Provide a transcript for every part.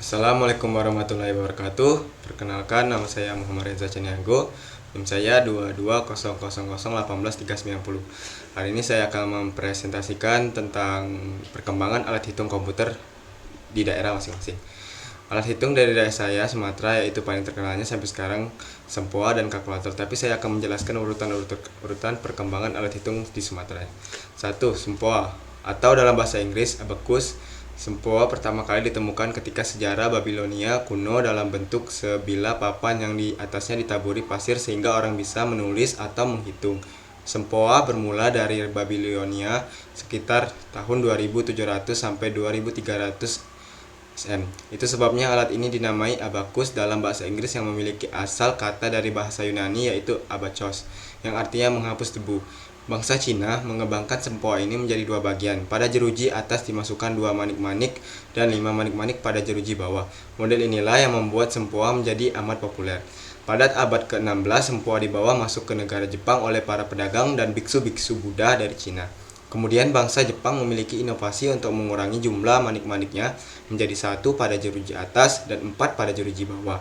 Assalamualaikum warahmatullahi wabarakatuh. Perkenalkan, nama saya Muhammad Reza Caniago. NIM saya 2200001839. Hari ini saya akan mempresentasikan tentang perkembangan alat hitung komputer di daerah masing-masing. Alat hitung dari daerah saya, Sumatera, yaitu paling terkenalnya sampai sekarang Sempoa dan kalkulator. Tapi saya akan menjelaskan urutan perkembangan alat hitung di Sumatera. 1. Sempoa, atau dalam bahasa Inggris abacus. Sempoa pertama kali ditemukan ketika sejarah Babilonia kuno dalam bentuk sebilah papan yang di atasnya ditaburi pasir sehingga orang bisa menulis atau menghitung. Sempoa bermula dari Babilonia sekitar tahun 2700 sampai 2300 SM. Itu sebabnya alat ini dinamai abacus dalam bahasa Inggris yang memiliki asal kata dari bahasa Yunani yaitu abachos, yang artinya menghapus debu. Bangsa Cina mengembangkan sempoa ini menjadi dua bagian. Pada jeruji atas dimasukkan 2 manik-manik dan 5 manik-manik pada jeruji bawah. Model inilah yang membuat sempoa menjadi amat populer. Pada abad ke-16, sempoa di bawah masuk ke negara Jepang oleh para pedagang dan biksu-biksu Buddha dari Cina. Kemudian bangsa Jepang memiliki inovasi untuk mengurangi jumlah manik-maniknya menjadi 1 pada jeruji atas dan 4 pada jeruji bawah.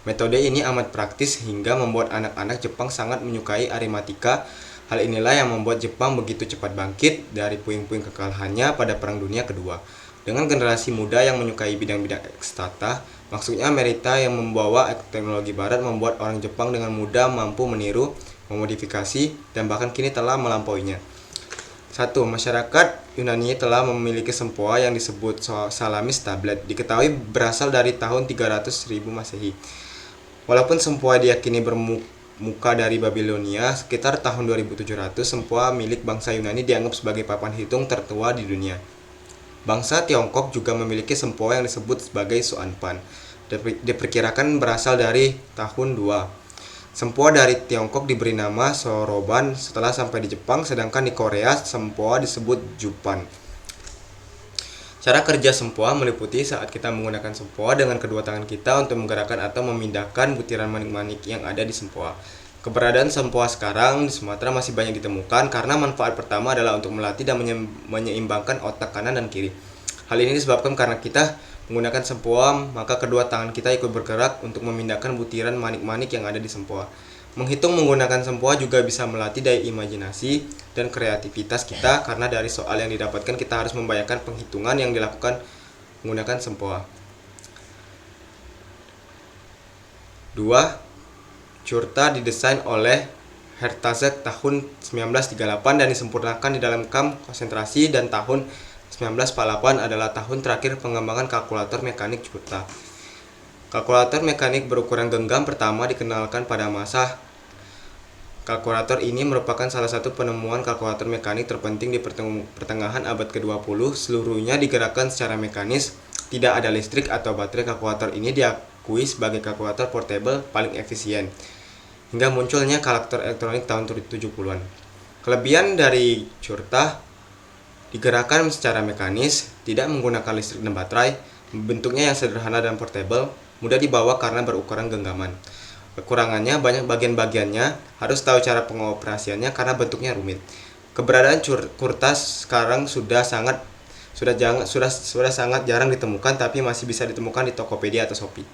Metode ini amat praktis hingga membuat anak-anak Jepang sangat menyukai aritmatika. Hal inilah yang membuat Jepang begitu cepat bangkit dari puing-puing kekalahannya pada Perang Dunia Kedua. Dengan generasi muda yang menyukai bidang-bidang ekstata, maksudnya Amerika yang membawa teknologi barat membuat orang Jepang dengan mudah mampu meniru, memodifikasi, dan bahkan kini telah melampauinya. 1. Masyarakat Yunani telah memiliki sempoa yang disebut Salamis tablet. Diketahui berasal dari tahun 300.000 Masehi. Walaupun sempoa diyakini bermuka dari Babilonia, sekitar tahun 2700, sempoa milik bangsa Yunani dianggap sebagai papan hitung tertua di dunia. Bangsa Tiongkok juga memiliki sempoa yang disebut sebagai Xuanpan. Diperkirakan berasal dari tahun 2. Sempoa dari Tiongkok diberi nama Soroban setelah sampai di Jepang, sedangkan di Korea sempoa disebut Jupan. Cara kerja sempoa meliputi saat kita menggunakan sempoa dengan kedua tangan kita untuk menggerakkan atau memindahkan butiran manik-manik yang ada di sempoa. Keberadaan sempoa sekarang di Sumatera masih banyak ditemukan karena manfaat pertama adalah untuk melatih dan menyeimbangkan otak kanan dan kiri. Hal ini disebabkan karena kita menggunakan sempoa, maka kedua tangan kita ikut bergerak untuk memindahkan butiran manik-manik yang ada di sempoa. Menghitung menggunakan sempoa juga bisa melatih daya imajinasi dan kreativitas kita karena dari soal yang didapatkan kita harus membayangkan penghitungan yang dilakukan menggunakan sempoa. 2. Curta didesain oleh Hertazek tahun 1938 dan disempurnakan di dalam kamp konsentrasi, dan tahun 1948 adalah tahun terakhir pengembangan kalkulator mekanik curta. Kalkulator mekanik berukuran genggam pertama dikenalkan pada masa. Kalkulator ini merupakan salah satu penemuan kalkulator mekanik terpenting di pertengahan abad ke-20. Seluruhnya digerakkan secara mekanis, tidak ada listrik atau baterai. Kalkulator ini diakui sebagai kalkulator portable paling efisien hingga munculnya kalkulator elektronik tahun 70-an. Kelebihan dari curta: digerakkan secara mekanis, tidak menggunakan listrik dan baterai, bentuknya yang sederhana dan portable, mudah dibawa karena berukuran genggaman. Kekurangannya, banyak bagian-bagiannya, harus tahu cara pengoperasiannya karena bentuknya rumit. Keberadaan curta sekarang sudah sangat jarang ditemukan, tapi masih bisa ditemukan di Tokopedia atau Shopee.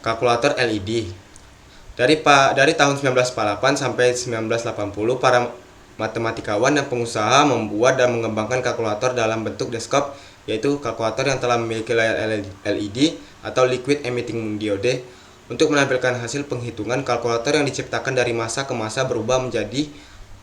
Kalkulator LED. Dari tahun 1948 sampai 1980, para matematikawan dan pengusaha membuat dan mengembangkan kalkulator dalam bentuk desktop, yaitu kalkulator yang telah memiliki layar LED atau liquid emitting diode. Untuk menampilkan hasil penghitungan, kalkulator yang diciptakan dari masa ke masa berubah menjadi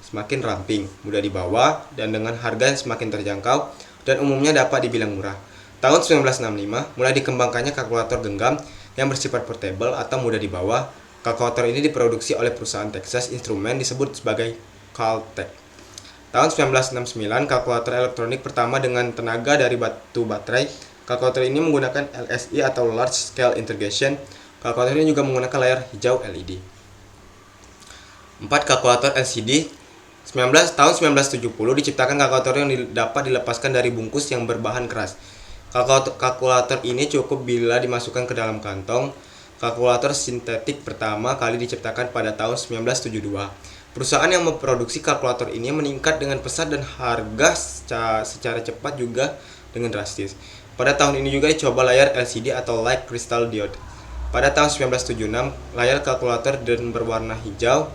semakin ramping, mudah dibawa, dan dengan harga yang semakin terjangkau, dan umumnya dapat dibilang murah. Tahun 1965 mulai dikembangkannya kalkulator genggam yang bersifat portable atau mudah dibawa. Kalkulator ini diproduksi oleh perusahaan Texas Instruments disebut sebagai Caltech. Tahun 1969, kalkulator elektronik pertama dengan tenaga dari batu baterai. Kalkulator ini menggunakan LSI atau Large Scale Integration. Kalkulator ini juga menggunakan layar hijau LED. 4. Kalkulator LCD. Tahun 1970 diciptakan kalkulator yang dapat dilepaskan dari bungkus yang berbahan keras. Kalkulator ini cukup bila dimasukkan ke dalam kantong. Kalkulator sintetik pertama kali diciptakan pada tahun 1972. Perusahaan yang memproduksi kalkulator ini meningkat dengan pesat dan harga secara cepat juga dengan drastis. Pada tahun ini juga dicoba layar LCD atau Light Crystal Diode. Pada tahun 1976, layar kalkulator dan berwarna hijau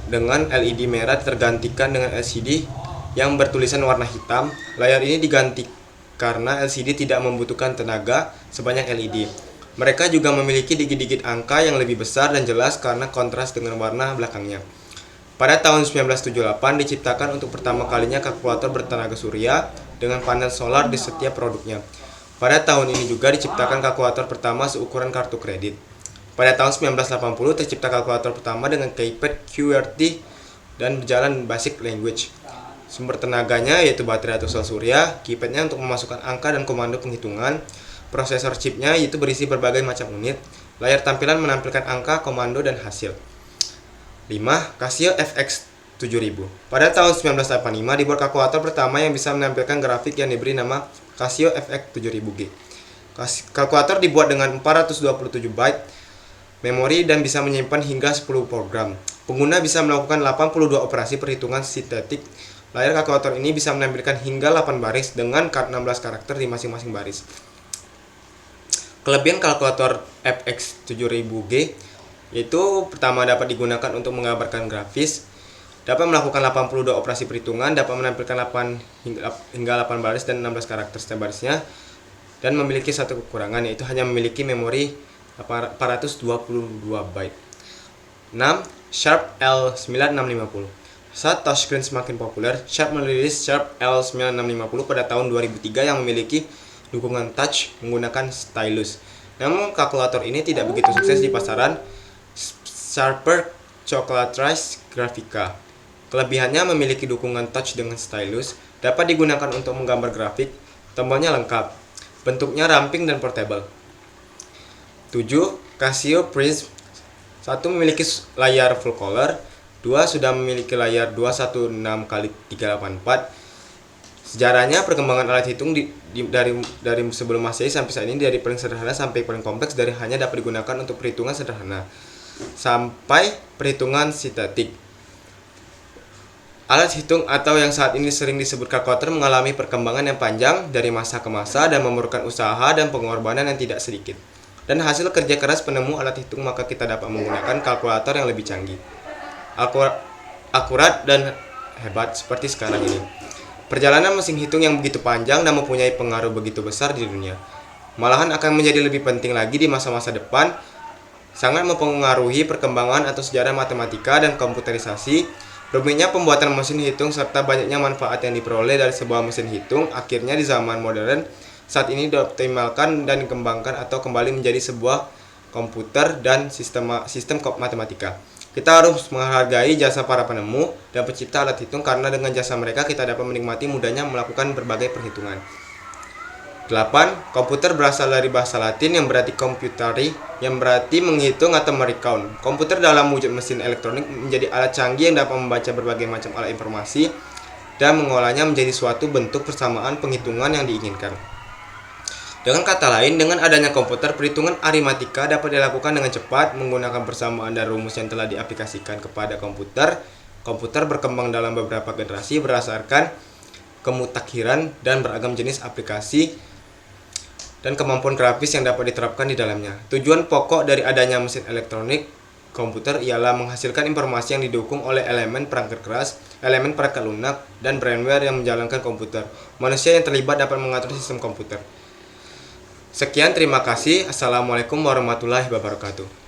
dengan LED merah tergantikan dengan LCD yang bertulisan warna hitam. Layar ini diganti karena LCD tidak membutuhkan tenaga sebanyak LED. Mereka juga memiliki digit-digit angka yang lebih besar dan jelas karena kontras dengan warna belakangnya. Pada tahun 1978 diciptakan untuk pertama kalinya kalkulator bertenaga surya dengan panel solar di setiap produknya. Pada tahun ini juga diciptakan kalkulator pertama seukuran kartu kredit. Pada tahun 1980 tercipta kalkulator pertama dengan keypad QWERTY dan berjalan basic language. Sumber tenaganya yaitu baterai atau sel surya, keypadnya untuk memasukkan angka dan komando penghitungan, prosesor chipnya yaitu berisi berbagai macam unit, layar tampilan menampilkan angka, komando, dan hasil. 5. Casio FX 7000. Pada tahun 1985 dibuat kalkulator pertama yang bisa menampilkan grafik yang diberi nama Casio FX 7000G. Kalkulator dibuat dengan 427 byte memori dan bisa menyimpan hingga 10 program. Pengguna bisa melakukan 82 operasi perhitungan sintetik. Layar kalkulator ini bisa menampilkan hingga 8 baris dengan 16 karakter di masing-masing baris. Kelebihan kalkulator FX 7000G yaitu pertama dapat digunakan untuk menggambarkan grafis, dapat melakukan 82 operasi perhitungan, dapat menampilkan 8 hingga 8 baris dan 16 karakter setiap barisnya, dan memiliki satu kekurangan yaitu hanya memiliki memori 422 byte. 6. Sharp L9650. Saat touchscreen semakin populer, Sharp merilis Sharp L9650 pada tahun 2003 yang memiliki dukungan touch menggunakan stylus. Namun kalkulator ini tidak begitu sukses di pasaran Sharper Chocolatrice Graphica. Kelebihannya memiliki dukungan touch dengan stylus, dapat digunakan untuk menggambar grafik, tombolnya lengkap, bentuknya ramping dan portable. 7. Casio Prism. 1. Memiliki layar full color. 2. Sudah memiliki layar 216x384. Sejarahnya perkembangan alat hitung dari sebelum Masehi sampai saat ini dari paling sederhana sampai paling kompleks, dari hanya dapat digunakan untuk perhitungan sederhana sampai perhitungan sintetik. Alat hitung atau yang saat ini sering disebut kalkulator mengalami perkembangan yang panjang dari masa ke masa dan memerlukan usaha dan pengorbanan yang tidak sedikit. Dan hasil kerja keras penemu alat hitung, maka kita dapat menggunakan kalkulator yang lebih canggih, akurat dan hebat seperti sekarang ini. Perjalanan mesin hitung yang begitu panjang dan mempunyai pengaruh begitu besar di dunia, malahan akan menjadi lebih penting lagi di masa-masa depan, sangat mempengaruhi perkembangan atau sejarah matematika dan komputerisasi. Rumitnya pembuatan mesin hitung serta banyaknya manfaat yang diperoleh dari sebuah mesin hitung akhirnya di zaman modern saat ini dioptimalkan dan dikembangkan atau kembali menjadi sebuah komputer dan sistem matematika. Kita harus menghargai jasa para penemu dan pencipta alat hitung karena dengan jasa mereka kita dapat menikmati mudahnya melakukan berbagai perhitungan. 8. Komputer berasal dari bahasa Latin yang berarti computari, yang berarti menghitung atau merecount. Komputer dalam wujud mesin elektronik menjadi alat canggih yang dapat membaca berbagai macam alat informasi dan mengolahnya menjadi suatu bentuk persamaan penghitungan yang diinginkan. Dengan kata lain, dengan adanya komputer, perhitungan aritmatika dapat dilakukan dengan cepat menggunakan persamaan dan rumus yang telah diaplikasikan kepada komputer. Komputer berkembang dalam beberapa generasi berdasarkan kemutakhiran dan beragam jenis aplikasi dan kemampuan grafis yang dapat diterapkan di dalamnya. Tujuan pokok dari adanya mesin elektronik komputer ialah menghasilkan informasi yang didukung oleh elemen perangkat keras, elemen perangkat lunak, dan brainware yang menjalankan komputer. Manusia yang terlibat dapat mengatur sistem komputer. Sekian, terima kasih. Assalamualaikum warahmatullahi wabarakatuh.